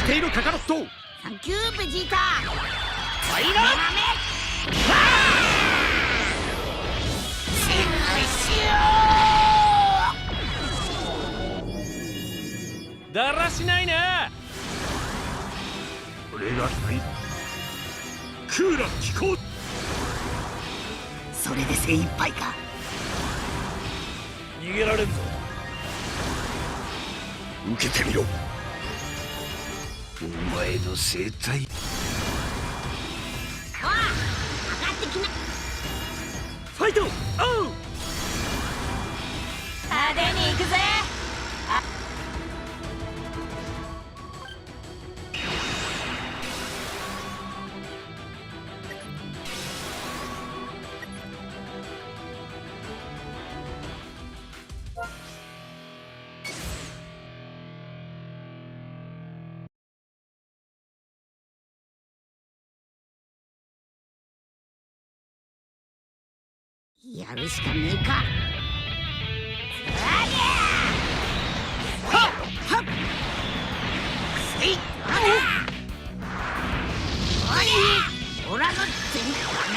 しているカカロット。サンキューベジータ。ファイナルだらしないな。これがないクーラー気候。それで精一杯か。逃げられんぞ。受けてみろ。お前の生態。おい、上がってきな。ファイト。おう。派手に行くぜ。やるしかねえか。はっはっせいおらの全ダメ。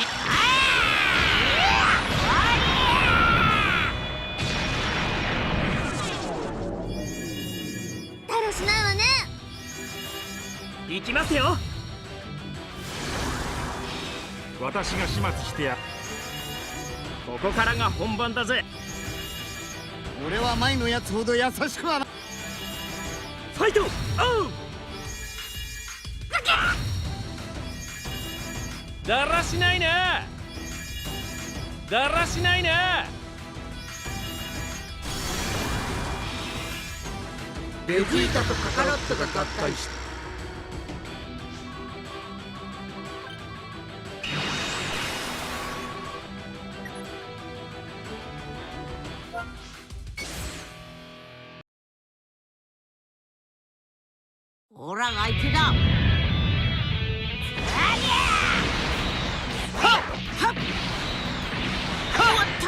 だらしないわね。行きますよ。私が始末してや。ここからが本番だぜ。俺は前のやつほど優しくはな。ファイト。おう。だらしないな。だらしないな。ベジータとカカロットが合体した。ほら相手だ。はっはっ終わった。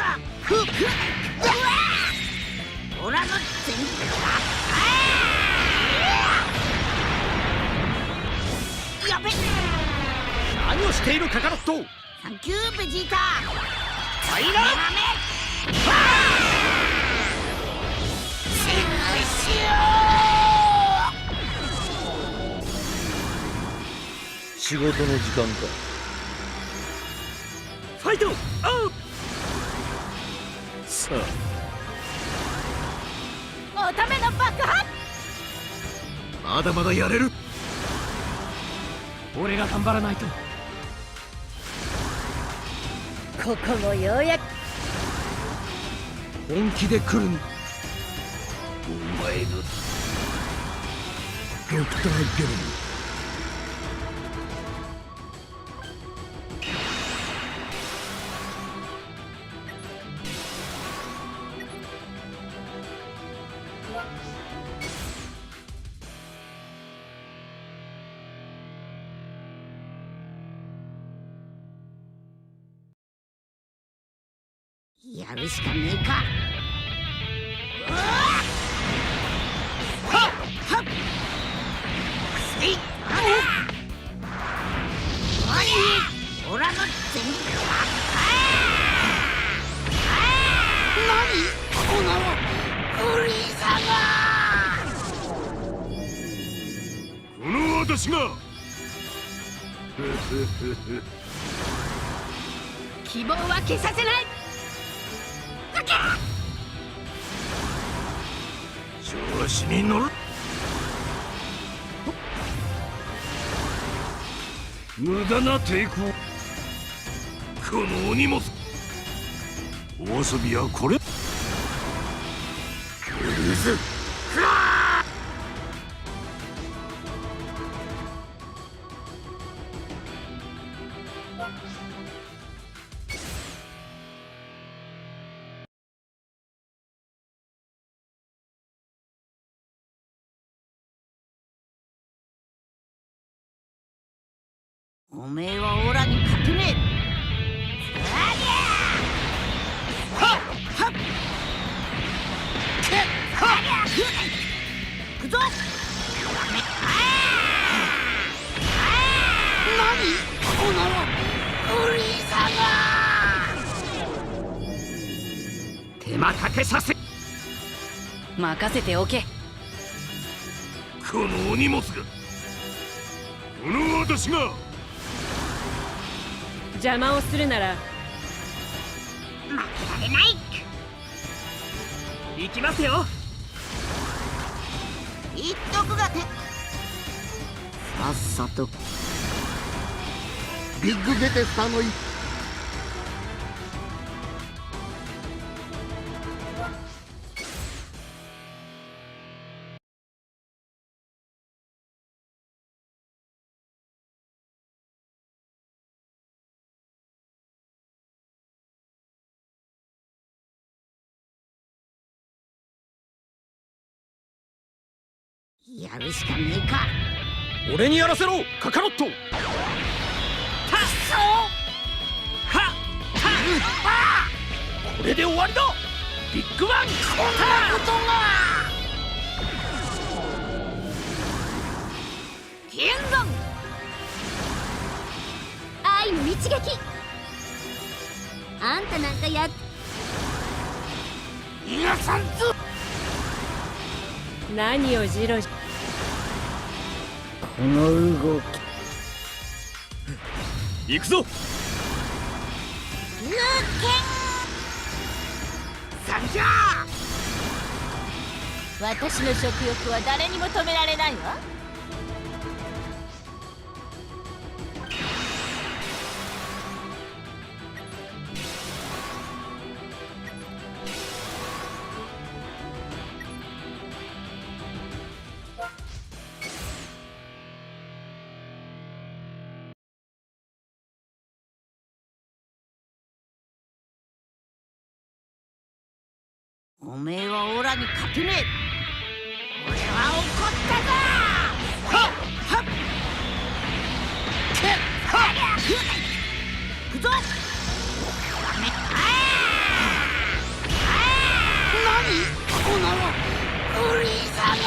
ほらの全やべ。何をしているカカロット。サンキューベジータ。ファイナル仕事の時間か。ファイト。おう。さおための爆破。あまだまだやれる。俺が頑張らないと。ここもようやく。本気で来るん。お前のドクター・ゲルン。やるしかねえか。はっはっせいおらの全何このフリーザが。この私が希望は消させない。調子に乗る。無駄な抵抗。このお荷物。お遊びはこれ。クルーズフラー。おめえはオラに勝てねえ。はっはっくっはっくっくぞ。間かけさせ。任せておけ。このお荷物が、この私が。邪魔をするなら負けられない。行きますよ。言っとくがて。さっさとビッグベテスタのやるしかねえか。俺にやらせろカカロット。はっこれで終わりだ。ビッグバンコンタ剣山愛の一撃。あんたなんかやっ逃がさんぞ。何をじろじこの動き行くぞ。龍剣さんじゃ。私の食欲は誰にも止められないわ。おめえはオラに勝てねえ。俺は怒ったぞ。はっはっけっはっ行くぞ。何このフリーザが。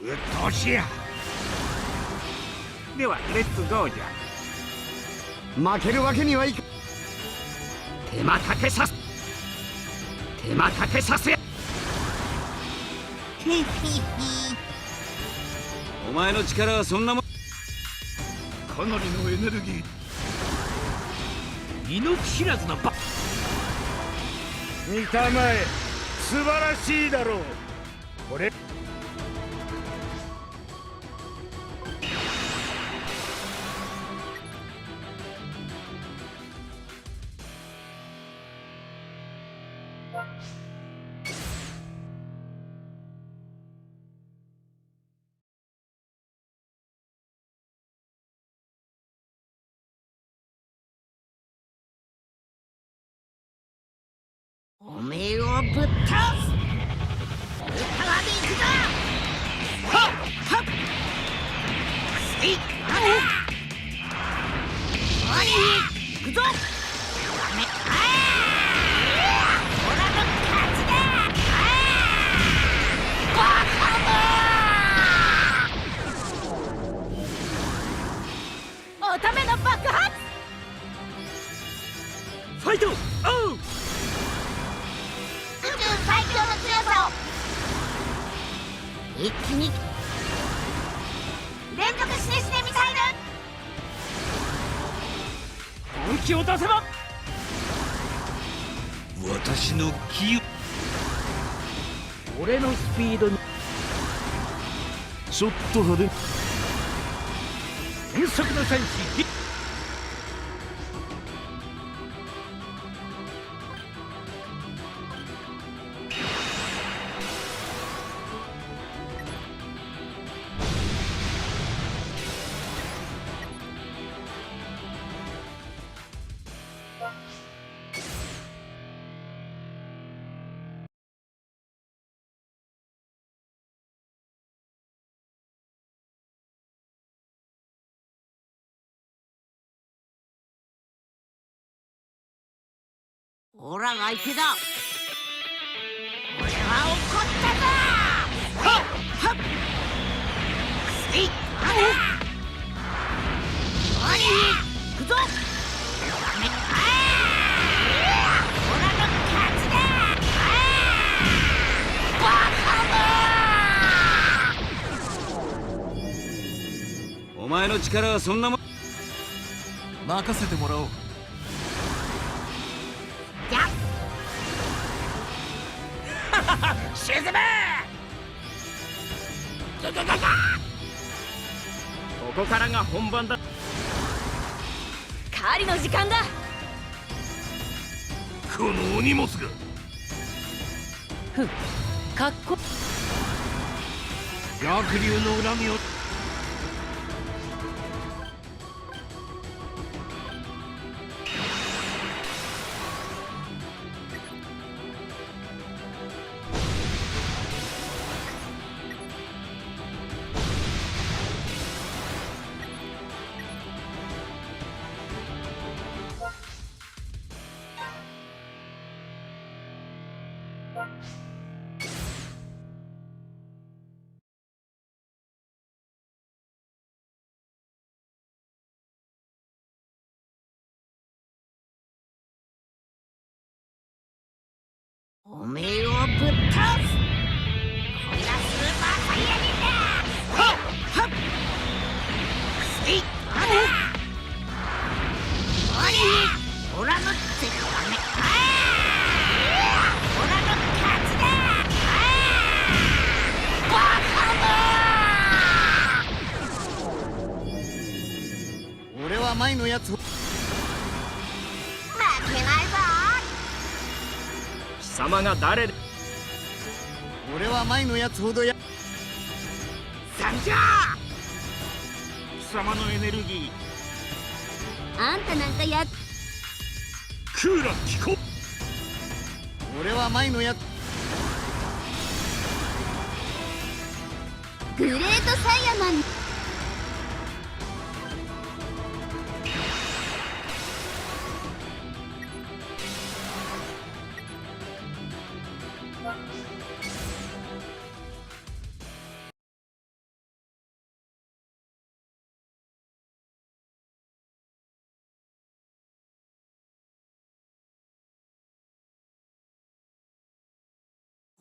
うっとうしや。ではレッツゴーじゃ。負けるわけにはいかん。手間かけさせ。手間かけさせ。お前の力はそんなもん。かなりのエネルギー。命知らずな見たまえ、素晴らしいだろう。これおめえをぶっ倒す。歌わでいくぞ。はっはっせいあおい行くぞ。オラの勝ちだ。バカだ。おための爆発。ファイト。おう宇宙最強の強さを一気に連続シネシネミサイル。本気を出せば私の気を。俺のスピードにちょっと派手。変則の戦士オラが相手だ。俺は怒ったぞ。はっはっせいあおい行くぞ。前の力はそんなもん。任せてもらおう。じゃ沈め。ここからが本番だ。狩りの時間だ。このお荷物がかっこ逆流の恨みを。おめえをぶっ倒す。これがスーパーサイヤ人だ。はっはっくせいあらおりオラの絶ダメ。オラの勝ちだ。バカ俺は前のやつを負けないぞ。貴様が誰で。俺は前のやつほどやサンジャー貴様のエネルギあんたなんかやっークーラ聞こ。俺は前のやつグレートサイヤマン。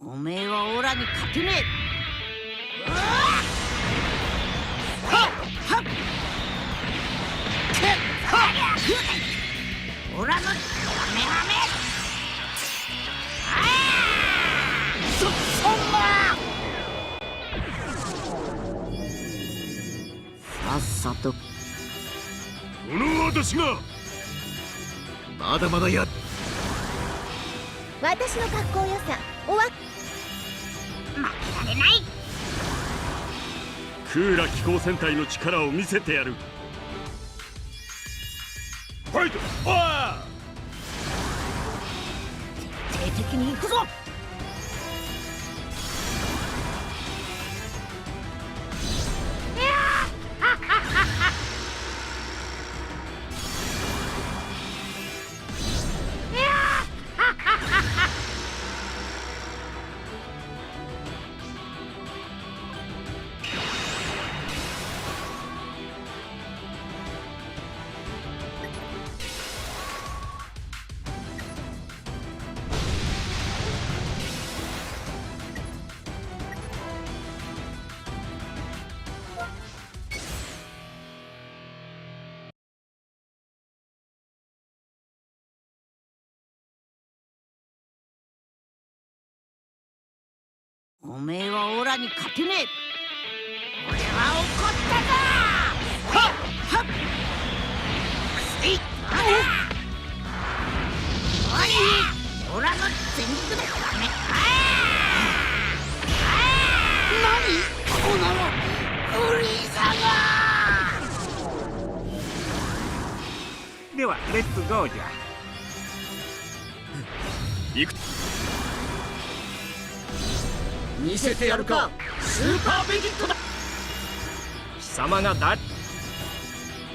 おめえはオラに勝てねえ。はっはっオラのダメダメ。そんなさっさとこの私がまだまだや。私の格好良さおわ負けられない。クーラ機構戦隊の力を見せてやる。ファイト。お徹底的に行くぞ。おめえはオラに勝てねえ。俺は怒ったぞ。はっはっくせいあらおりオラの全力でダメ。何このフリーザが。ではレッツゴーじゃ。行く。見せてやるか。スーパーベジットだ。貴様が誰。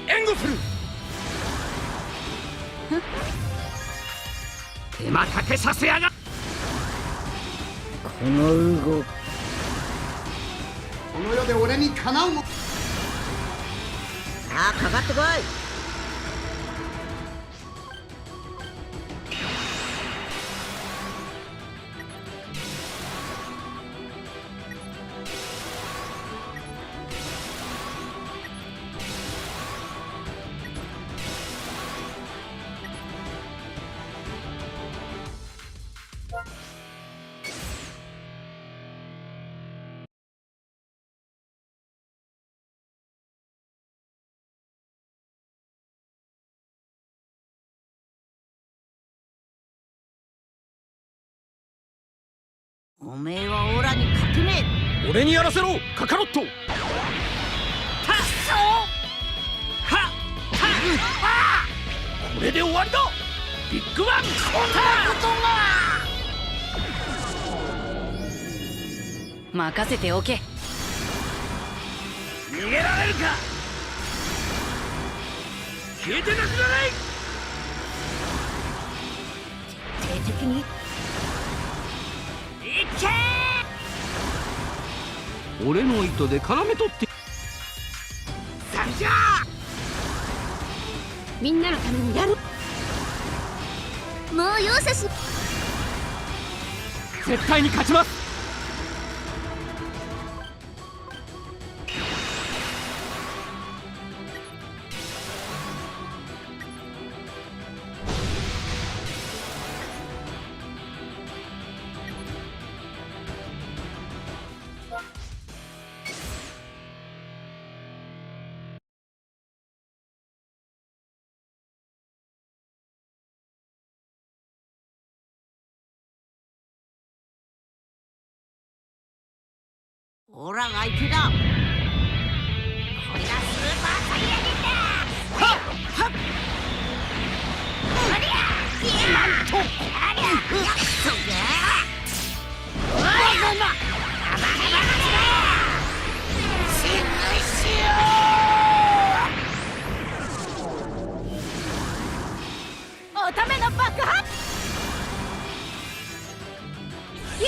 援護する。手間かけさせやが。この動きこの世で俺にかなうも。さあかかってこい。おめえはオラに勝てねえ。俺にやらせろカカロット。たっそはっこれで終わりだビッグバン。任せておけ。逃げられるか。消えてなくなれ。徹底的にいけ俺の糸で絡め取って。さんじゃみんなのためにやる。もう容赦し。絶対に勝ちます。オラが相手だ。これがスーパーサイヤ人だ。はっはっありゃなんとありゃやっそげおい死ぬしよう。おための爆発。いい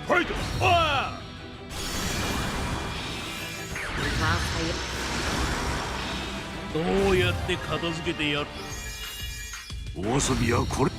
ファイト。あどうやって片付けてやる。お遊びはこれ。